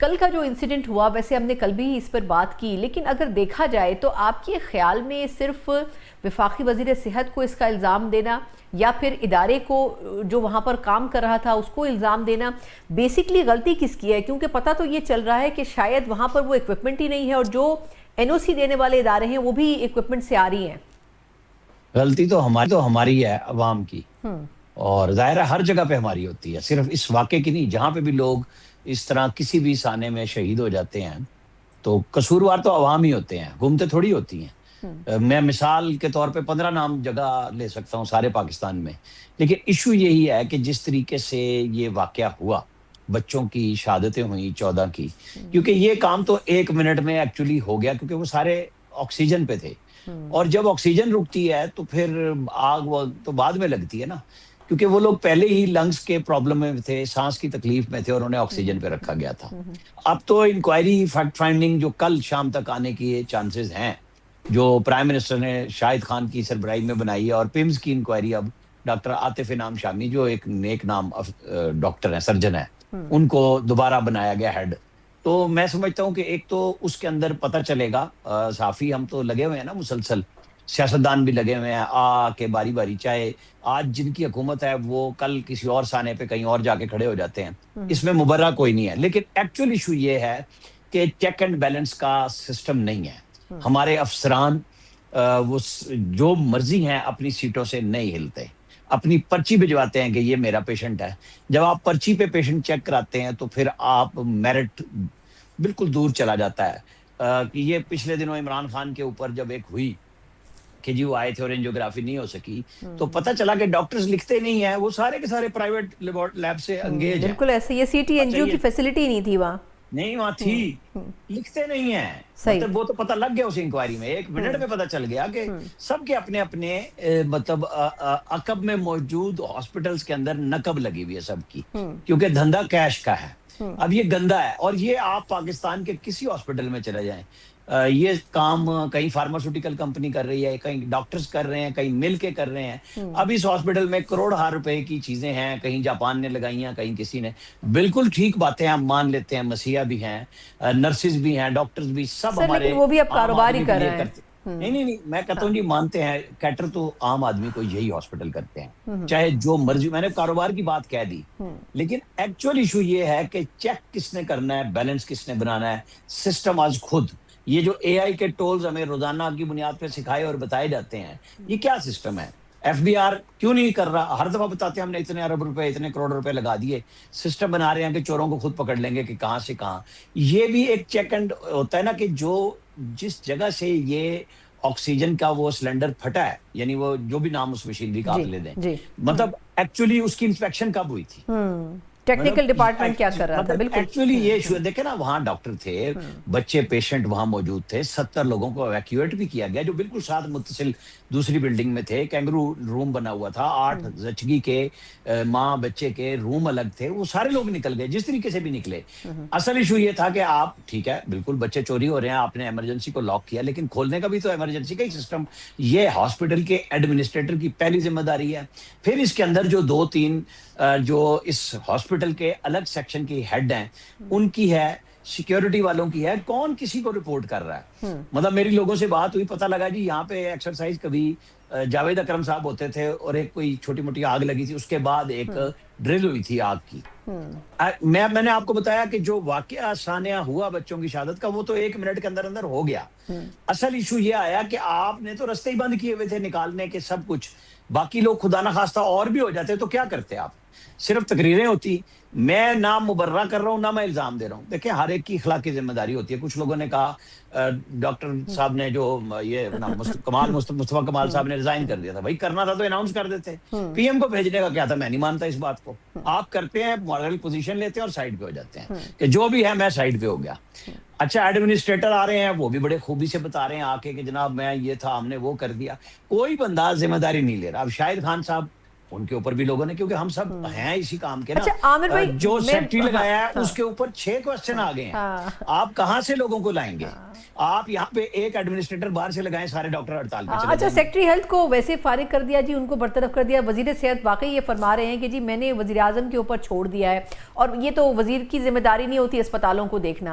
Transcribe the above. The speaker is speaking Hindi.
कल का जो इंसिडेंट हुआ, वैसे हमने कल भी इस पर बात की, लेकिन अगर देखा जाए तो आपके ख्याल में सिर्फ वफाकी वजीर सेहत को इसका इल्ज़ाम देना या फिर इदारे को जो वहाँ पर काम कर रहा था उसको इल्ज़ाम देना, बेसिकली गलती किसकी है? क्योंकि पता तो ये चल रहा है कि शायद वहाँ पर वो इक्विपमेंट ही नहीं है और जो एनओसी देने वाले इदारे हैं वो भी इक्विपमेंट से आ रही हैं। गलती तो हमारी है, अवाम की। और जाहिर है हर जगह पे हमारी होती है, सिर्फ इस वाक़े की नहीं। जहाँ पे भी लोग इस तरह किसी भी साने में शहीद हो जाते हैं, तो कसूरवार तो अवाम ही होते हैं, हुकूमतें थोड़ी होती हैं। मैं मिसाल के तौर पे 15 नाम जगह ले सकता हूँ सारे पाकिस्तान में। लेकिन इश्यू यही है कि जिस तरीके से ये वाक़या हुआ, बच्चों की शहादतें हुई 14 की, क्योंकि ये काम तो 1 मिनट में एक्चुअली हो गया, क्योंकि वो सारे ऑक्सीजन पे थे। और जब ऑक्सीजन रुकती है तो फिर आग वो तो बाद में लगती है ना, क्योंकि वो लोग पहले ही लंग्स के प्रॉब्लम में थे, सांस की तकलीफ में थे और उन्हें ऑक्सीजन पे रखा गया था। अब तो इंक्वायरी फैक्ट फाइंडिंग जो कल शाम तक आने की चांसेस हैं, जो प्राइम मिनिस्टर ने शाहिद खान की सरबराही में बनाई है, और पिम्स की इंक्वायरी अब डॉक्टर आतिफ इनाम शामी, जो एक नेक नाम डॉक्टर है, सर्जन है, उनको दोबारा बनाया गया हेड। तो मैं समझता हूँ कि एक तो उसके अंदर पता चलेगा। साफी हम तो लगे हुए हैं ना मुसलसल, सियासतदान भी लगे हुए हैं के बारी बारी, चाहे आज जिनकी हुकूमत है वो कल किसी और साने पे कहीं और जाके खड़े हो जाते हैं, इसमें मुबर्रा कोई नहीं है। लेकिन एक्चुअल इशू ये है कि चेक एंड बैलेंस का सिस्टम नहीं है। हमारे अफसरान जो मर्जी हैं अपनी सीटों से नहीं हिलते, अपनी पर्ची भिजवाते हैं कि ये मेरा पेशेंट है। जब आप पर्ची पे पेशेंट चेक कराते हैं तो फिर आप मेरिट बिल्कुल दूर चला जाता है। कि ये पिछले दिनों इमरान खान के ऊपर जब एक हुई कि जी वो आए थे और एंजियोग्राफी नहीं हो सकी, तो पता चला कि डॉक्टर्स लिखते नहीं है, वो सारे के सारे प्राइवेट लैब से अंगेज हैं। बिल्कुल ऐसे, ये सीटी अच्छा, एनजीओ की ये फैसिलिटी नहीं थी वहाँ। नहीं वहां थी, लिखते नहीं है। सही। मतलब वो तो पता लग गया उस इंक्वायरी में, 1 मिनट में पता चल गया कि सबके अपने अपने मतलब अकब में मौजूद हॉस्पिटल्स के अंदर नकब लगी हुई है सबकी, क्योंकि धंधा कैश का है। अब ये गंदा है, और ये आप पाकिस्तान के किसी हॉस्पिटल में चले जाएं, ये काम कहीं फार्मास्यूटिकल कंपनी कर रही है, कहीं डॉक्टर्स कर रहे हैं, कहीं मिल के कर रहे हैं। अब इस हॉस्पिटल में करोड़ रुपए की चीजें हैं, कहीं जापान ने लगाई हैं, कहीं किसी ने। बिल्कुल ठीक बातें हम मान लेते हैं, मसीहा भी हैं, नर्सिस भी हैं, डॉक्टर्स भी, सब सर लेकिन हमारे वो भी अब आम कारोबार ही आदमी के कर लिए रहे करते। हैं। नहीं नहीं नहीं, मैं कहता हूँ जी, मानते हैं कैटर तो आम आदमी को यही हॉस्पिटल करते हैं, चाहे जो मर्जी। मैंने कारोबार की बात कह दी, लेकिन एक्चुअल इशू ये है कि चेक किसने करना है, बैलेंस किसने बनाना है। सिस्टम आज खुद, ये जो एआई के टोल्स हमें रोजाना की बुनियाद पे सिखाए और बताए जाते हैं, ये क्या सिस्टम है? एफबीआर क्यों नहीं कर रहा? हर दफा बताते हैं हमने इतने अरब रुपए, इतने करोड़ रुपए लगा दिए, सिस्टम बना रहे हैं कि चोरों को खुद पकड़ लेंगे कि कहां से कहां। ये भी एक चेक एंड होता है ना, कि जो जिस जगह से ये ऑक्सीजन का वो सिलेंडर फटा है, यानी वो जो भी नाम उस मशीनरी का जी आप ले दें, जी। मतलब एक्चुअली उसकी इंस्पेक्शन कब हुई थी? टेक्निकल मतलब डिपार्टमेंट क्या कर रहा था? मतलब बिल्कुल। एक्चुअली ये इशू है। देखे ना, वहां डॉक्टर थे, बच्चे पेशेंट वहां मौजूद थे, 70 लोगों को एवैक्यूएट भी किया गया, जो बिल्कुल साथ मुत्तसिल दूसरी बिल्डिंग में थे। कैंगरू रूम बना हुआ था, 8 जचगी के माँ बच्चे के रूम अलग थे, वो सारे लोग निकल गए जिस तरीके से भी निकले। असल इशू ये था कि आप ठीक है, बिल्कुल बच्चे चोरी हो रहे हैं, आपने इमरजेंसी को लॉक किया, लेकिन खोलने का भी तो इमरजेंसी का ही सिस्टम, ये हॉस्पिटल के एडमिनिस्ट्रेटर की पहली जिम्मेदारी है। फिर इसके अंदर जो 2-3 जो इस हॉस्पिटल के अलग सेक्शन की हेड हैं, उनकी है, सिक्योरिटी वालों की है, कौन किसी को रिपोर्ट कर रहा है। मतलब मेरी लोगों से बात हुई, पता लगा जी यहाँ पे एक्सरसाइज कभी जावेद अकरम साहब होते थे, और एक कोई छोटी मोटी आग लगी थी, उसके बाद एक ड्रिल हुई थी आग की। मैंने आपको बताया कि जो वाकया सानिया हुआ बच्चों की शहादत का, वो तो 1 मिनट के अंदर अंदर हो गया। असल इशू ये आया कि आपने तो रास्ते ही बंद किए हुए थे निकालने के, सब कुछ। बाकी लोग खुदा ना खास्ता और भी हो जाते तो क्या करते आप? सिर्फ तकरीरें होती। मैं ना मुबर्रा कर रहा हूं, ना मैं इल्जाम दे रहा हूं। देखिए, हर एक की इखलाकी जिम्मेदारी होती है। कुछ लोगों ने कहा, डॉक्टर साहब ने जो ये ना मुस्तफा कमाल साहब ने रिजाइन कर दिया था। भाई करना था तो अनाउंस कर देते, पीएम को भेजने का क्या था? मैं नहीं मानता इस बात को। आप करते हैं, मॉरल पोजीशन लेते हैं और साइड पे हो जाते हैं कि जो भी है मैं साइड पे हो गया। अच्छा, एडमिनिस्ट्रेटर आ रहे हैं, वो भी बड़े खूबी से बता रहे हैं आके कि जनाब मैं ये था, हमने वो कर दिया। कोई बंदा जिम्मेदारी नहीं ले रहा। अब शाहिद खान साहब उनके ऊपर भी लोगों ने, क्योंकि हम सब हैं इसी काम के ना। अच्छा आमिर भाई, जो सेक्रेटरी लगाया है हाँ, उसके ऊपर 6 क्वेश्चन आ गए हैं। हाँ, आप कहां से लोगों को लाएंगे? हाँ, आप यहाँ पे एक एडमिनिस्ट्रेटर बाहर से लगाएं, सारे डॉक्टर हड़ताल पे चले अच्छा जाएंगे। सेक्रेटरी हेल्थ को वैसे फारिग कर दिया जी, उनको बरतरफ कर दिया। वजीर सेहत वाकई ये फरमा रहे हैं कि जी मैंने वजीर आजम के ऊपर छोड़ दिया है, और ये तो वजीर की जिम्मेदारी नहीं होती अस्पतालों को देखना।